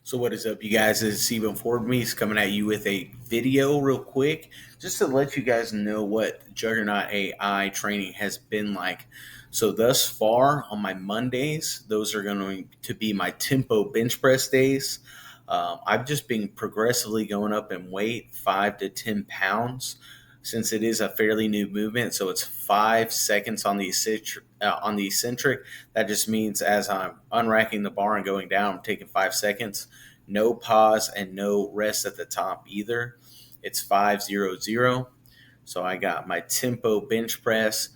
So what is up, you guys? It's Stephen Ford. He's coming at you with a video real quick, just to let you guys know what Juggernaut AI training has been like. So thus far on my Mondays, those are going to be my tempo bench press days. I've just been progressively going up in weight, 5 to 10 pounds, since it is a fairly new movement. So it's 5 seconds on the eccentric. That just means as I'm unracking the bar and going down, I'm taking 5 seconds. No pause and no rest at the top either. It's 5-0-0. So I got my tempo bench press,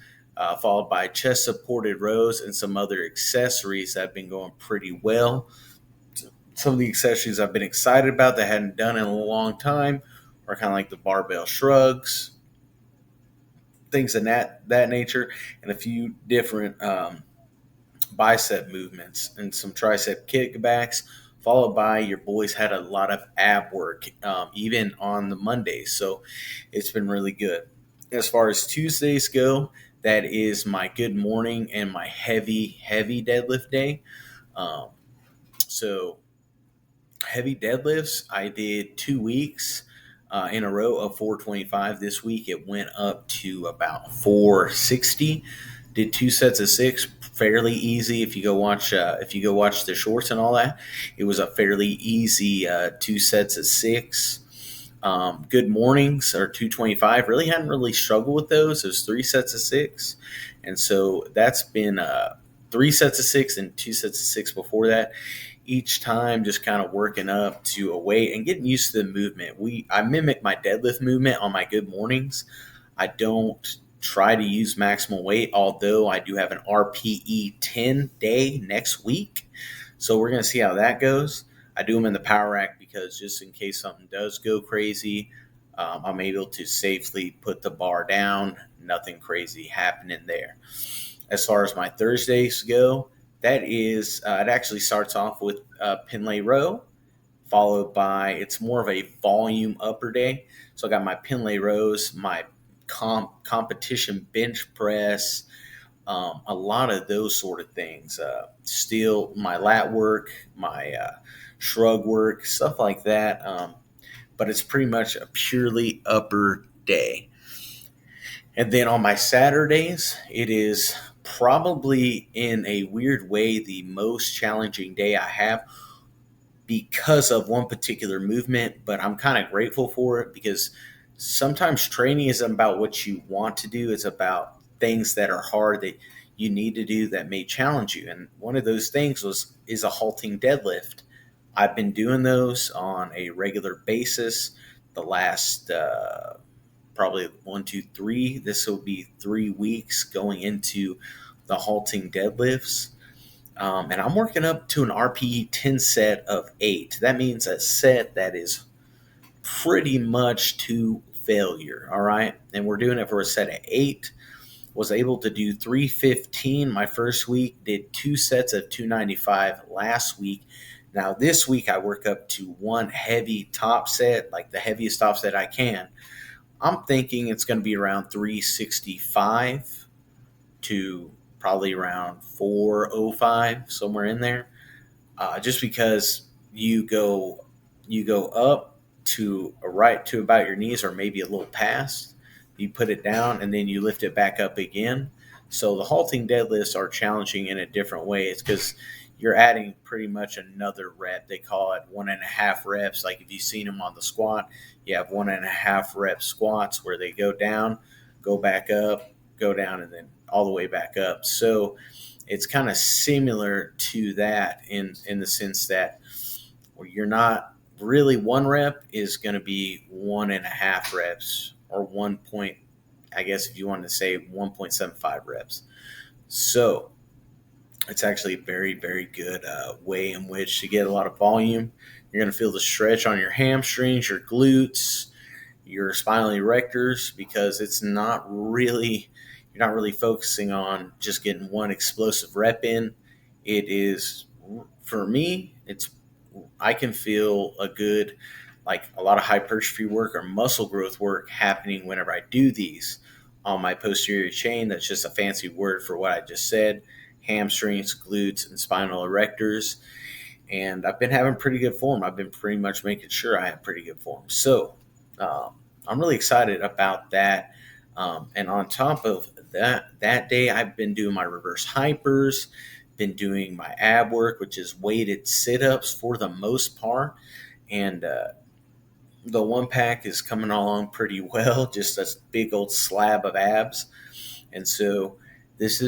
followed by chest supported rows and some other accessories that have been going pretty well. Some of the accessories I've been excited about that I hadn't done in a long time are kind of like the barbell shrugs, things of that nature, and a few different bicep movements and some tricep kickbacks, followed by your boys had a lot of ab work, even on the Mondays. So it's been really good. As far as Tuesdays go, that is my good morning and my heavy deadlift day. Um, so heavy deadlifts, I did 2 weeks in a row of 425. This week it went up to about 460. Did 2 sets of 6, fairly easy. If you go watch the shorts and all that, it was a fairly easy 2 sets of 6. Good mornings are 225. Really hadn't really struggled with those. It was 3 sets of 6, and so that's been 3 sets of 6 and 2 sets of 6 before that. Each time, just kind of working up to a weight and getting used to the movement. I mimic my deadlift movement on my good mornings. I don't try to use maximal weight, although I do have an RPE 10 day next week. So we're going to see how that goes. I do them in the power rack because just in case something does go crazy, I'm able to safely put the bar down. Nothing crazy happening there. As far as my Thursdays go, that is, it actually starts off with Pinlay row, followed by, it's more of a volume upper day. So I got my Pinlay rows, my competition bench press, a lot of those sort of things. Still, my lat work, my shrug work, stuff like that. But it's pretty much a purely upper day. And then on my Saturdays, it is probably in a weird way the most challenging day I have because of one particular movement, but I'm kind of grateful for it because sometimes training isn't about what you want to do, it's about things that are hard that you need to do that may challenge you. And one of those things is a halting deadlift. I've been doing those on a regular basis the last probably 1, 2, 3. This will be 3 weeks going into the halting deadlifts. And I'm working up to an RPE 10 set of 8. That means a set that is pretty much to failure. All right. And we're doing it for a set of 8. Was able to do 315 my first week, did 2 sets of 295 last week. Now, this week I work up to one heavy top set, like the heaviest top set I can. I'm thinking it's going to be around 365 to probably around 405, somewhere in there. Just because you go up to a right to about your knees or maybe a little past, you put it down and then you lift it back up again. So the halting deadlifts are challenging in a different way. It's because you're adding pretty much another rep. They call it 1.5 reps. Like if you've seen them on the squat, you have 1.5 rep squats where they go down, go back up, go down, and then all the way back up. So it's kind of similar to that in the sense that you're not really, 1 rep is going to be 1.5 reps or 1 point, I guess if you want to say 1.75 reps. So it's actually a very, very good way in which to get a lot of volume. You're going to feel the stretch on your hamstrings, your glutes, your spinal erectors, because you're not really focusing on just getting one explosive rep in. It is, for me, I can feel like a lot of hypertrophy work or muscle growth work happening whenever I do these on my posterior chain. That's just a fancy word for what I just said: hamstrings, glutes, and spinal erectors. and I've been having pretty good form. I've been pretty much making sure I have pretty good form. So um, I'm really excited about that. And on top of that day, I've been doing my reverse hypers, been doing my ab work, which is weighted sit ups for the most part. And the one pack is coming along pretty well, just a big old slab of abs. And so this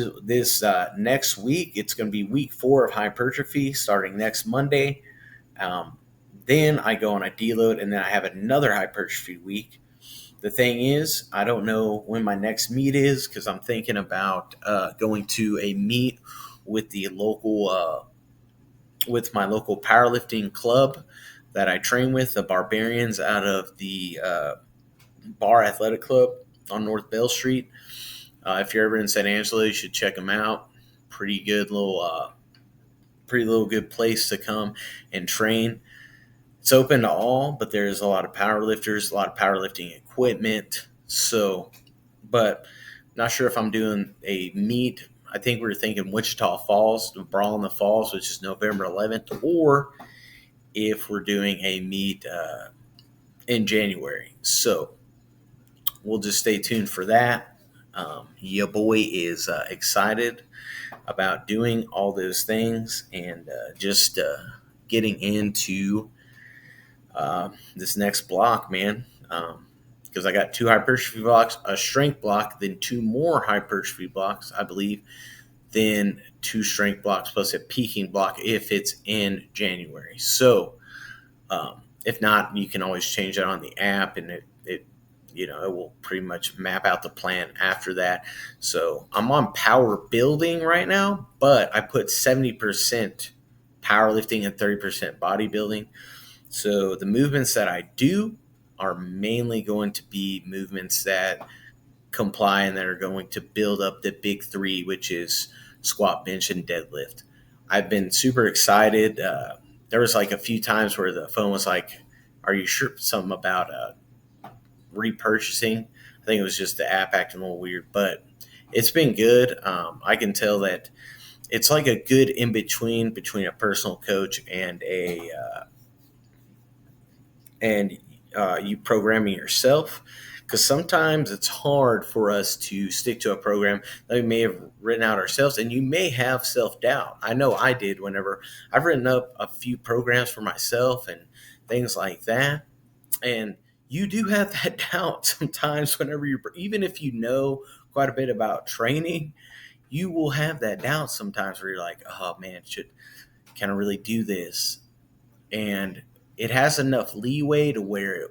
next week, it's going to be week 4 of hypertrophy starting next Monday. Um, then I go on a deload, and then I have another hypertrophy week. The thing is, I don't know when my next meet is because I'm thinking about going to a meet with the local with my local powerlifting club that I train with, the Barbarians out of the Bar Athletic Club on North Bell Street. If you're ever in San Angelo, you should check them out. Pretty good little, pretty little good place to come and train. It's open to all, but there's a lot of power lifters, a lot of powerlifting equipment. So, but not sure if I'm doing a meet. I think we were thinking Wichita Falls, Brawl in the Falls, which is November 11th, or if we're doing a meet in January. So we'll just stay tuned for that. Your boy is excited about doing all those things and just getting into this next block, man. Because I got 2 hypertrophy blocks, a strength block, then 2 more hypertrophy blocks, I believe, then 2 strength blocks plus a peaking block if it's in January. So if not, you can always change that on the app, and it it will pretty much map out the plan after that. So I'm on power building right now, but I put 70% powerlifting and 30% bodybuilding. So the movements that I do are mainly going to be movements that comply and that are going to build up the big 3, which is squat, bench, and deadlift. I've been super excited. There was like a few times where the phone was like, "Are you sure?" Something about repurchasing. I think it was just the app acting a little weird, but it's been good. I can tell that it's like a good in between a personal coach and a and you programming yourself, because sometimes it's hard for us to stick to a program that we may have written out ourselves, and you may have self-doubt. I know I did whenever I've written up a few programs for myself and things like that, and you do have that doubt sometimes whenever you're, even if you know quite a bit about training, you will have that doubt sometimes where you're like, oh man, should can I really do this? And it has enough leeway to where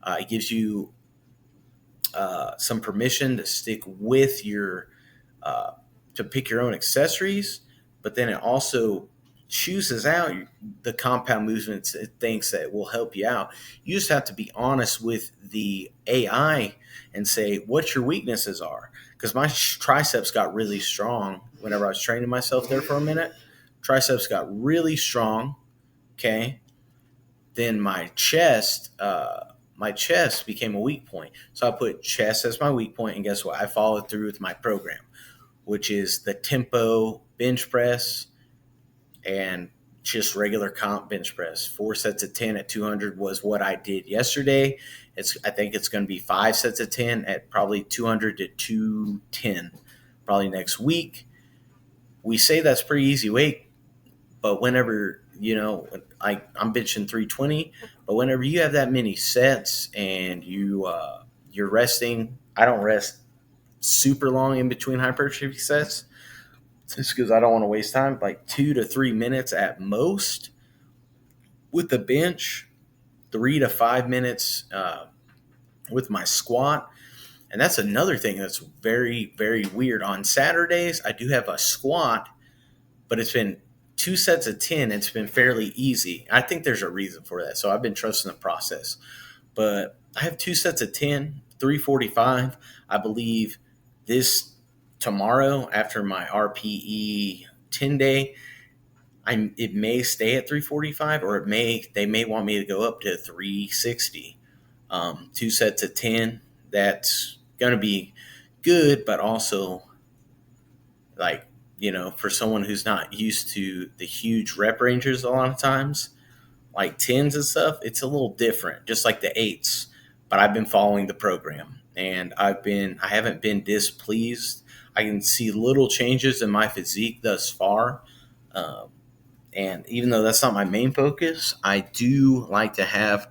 it gives you some permission to stick with your uh, to pick your own accessories, but then it also chooses out the compound movements it thinks that will help you out. You just have to be honest with the AI and say what your weaknesses are. Because my triceps got really strong whenever I was training myself there for a minute. Triceps got really strong. Okay, then my chest became a weak point. So I put chest as my weak point, and guess what? I followed through with my program, which is the tempo bench press and just regular comp bench press. 4 sets of 10 at 200 was what I did yesterday. I think it's going to be 5 sets of 10 at probably 200 to 210 probably next week. We say that's pretty easy weight, but whenever I'm benching 320, but whenever you have that many sets and you're resting, I don't rest super long in between hypertrophy sets just because I don't want to waste time. Like 2 to 3 minutes at most with the bench, 3 to 5 minutes with my squat. And that's another thing that's very, very weird. On Saturdays, I do have a squat, but it's been 2 sets of 10. It's been fairly easy. I think there's a reason for that. So I've been trusting the process. But I have 2 sets of 10, 345. I believe this tomorrow after my RPE 10 day, it may stay at 345, or they may want me to go up to 360. 2 sets of 10. That's going to be good, but also like for someone who's not used to the huge rep ranges, a lot of times, like tens and stuff, it's a little different, just like the eights. But I've been following the program, and I haven't been displeased. I can see little changes in my physique thus far. Um, and even though that's not my main focus, I do like to have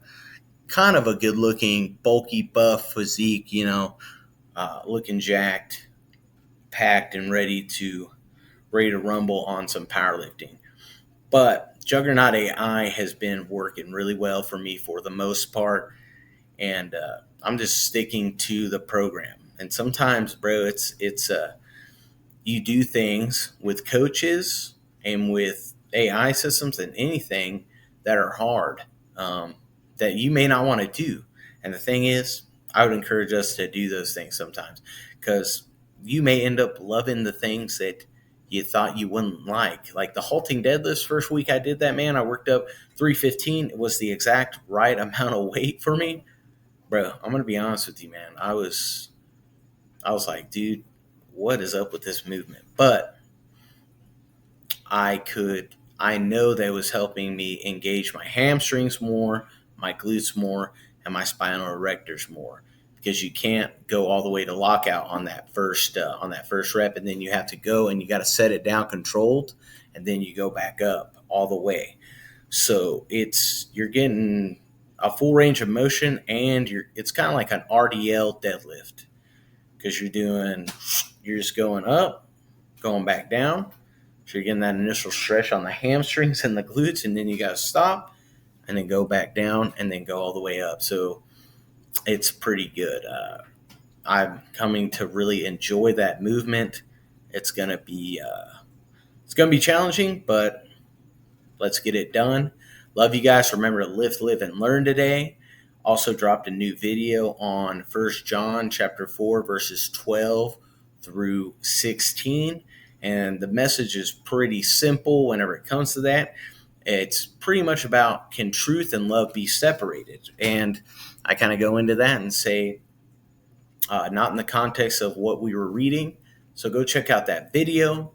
kind of a good looking, bulky, buff physique, looking jacked, packed, and ready to rumble on some powerlifting. But Juggernaut AI has been working really well for me for the most part, and I'm just sticking to the program. And sometimes, bro, it's you do things with coaches and with AI systems and anything that are hard, um, that you may not want to do. And the thing is, I would encourage us to do those things sometimes, because you may end up loving the things that you thought you wouldn't like. Like the halting deadlifts, first week I did that, man, I worked up 315. It was the exact right amount of weight for me. Bro, I'm going to be honest with you, man. I was like, dude, what is up with this movement? But I know that it was helping me engage my hamstrings more, my glutes more, and my spinal erectors more, because you can't go all the way to lockout on that first rep, and then you have to go and you got to set it down controlled, and then you go back up all the way. So you're getting a full range of motion, and it's kind of like an RDL deadlift, because you're just going up, going back down. So you're getting that initial stretch on the hamstrings and the glutes, and then you got to stop and then go back down and then go all the way up. So it's pretty good. I'm coming to really enjoy that movement. It's gonna be challenging, but let's get it done. Love you guys. Remember to lift, live, and learn today. Also dropped a new video on 1 John chapter 4, verses 12 through 16. And the message is pretty simple whenever it comes to that. It's pretty much about, can truth and love be separated? And I kind of go into that and say, not in the context of what we were reading. So go check out that video.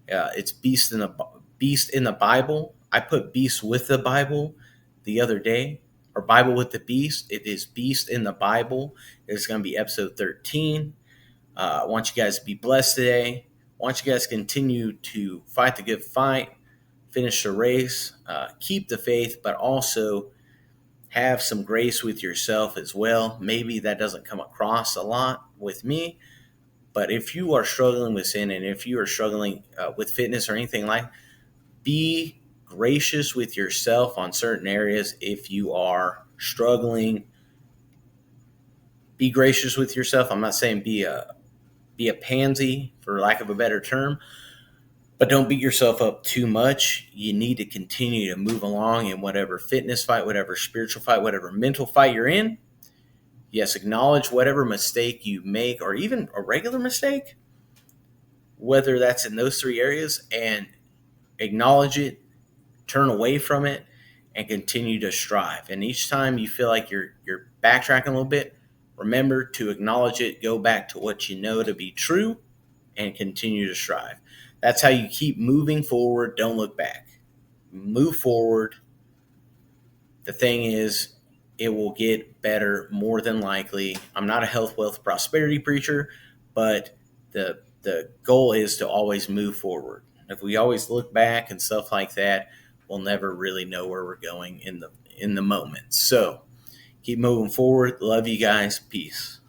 It's Beast in the Bible. I put Beast with the Bible the other day, or Bible with the Beast. It is Beast in the Bible. It's going to be episode 13. I want you guys to be blessed today. I want you guys to continue to fight the good fight, finish the race, keep the faith, but also have some grace with yourself as well. Maybe that doesn't come across a lot with me, but if you are struggling with sin, and if you are struggling with fitness or anything like, be gracious with yourself on certain areas. If you are struggling, be gracious with yourself. I'm not saying be a pansy, for lack of a better term, but don't beat yourself up too much. You need to continue to move along in whatever fitness fight, whatever spiritual fight, whatever mental fight you're in. Yes, acknowledge whatever mistake you make, or even a regular mistake, whether that's in those three areas, and acknowledge it, turn away from it, and continue to strive. And each time you feel like you're backtracking a little bit, remember to acknowledge it, go back to what you know to be true, and continue to strive. That's how you keep moving forward. Don't look back. Move forward. The thing is, it will get better more than likely. I'm not a health, wealth, prosperity preacher, but the goal is to always move forward. If we always look back and stuff like that, we'll never really know where we're going in the moment. So keep moving forward. Love you guys. Peace.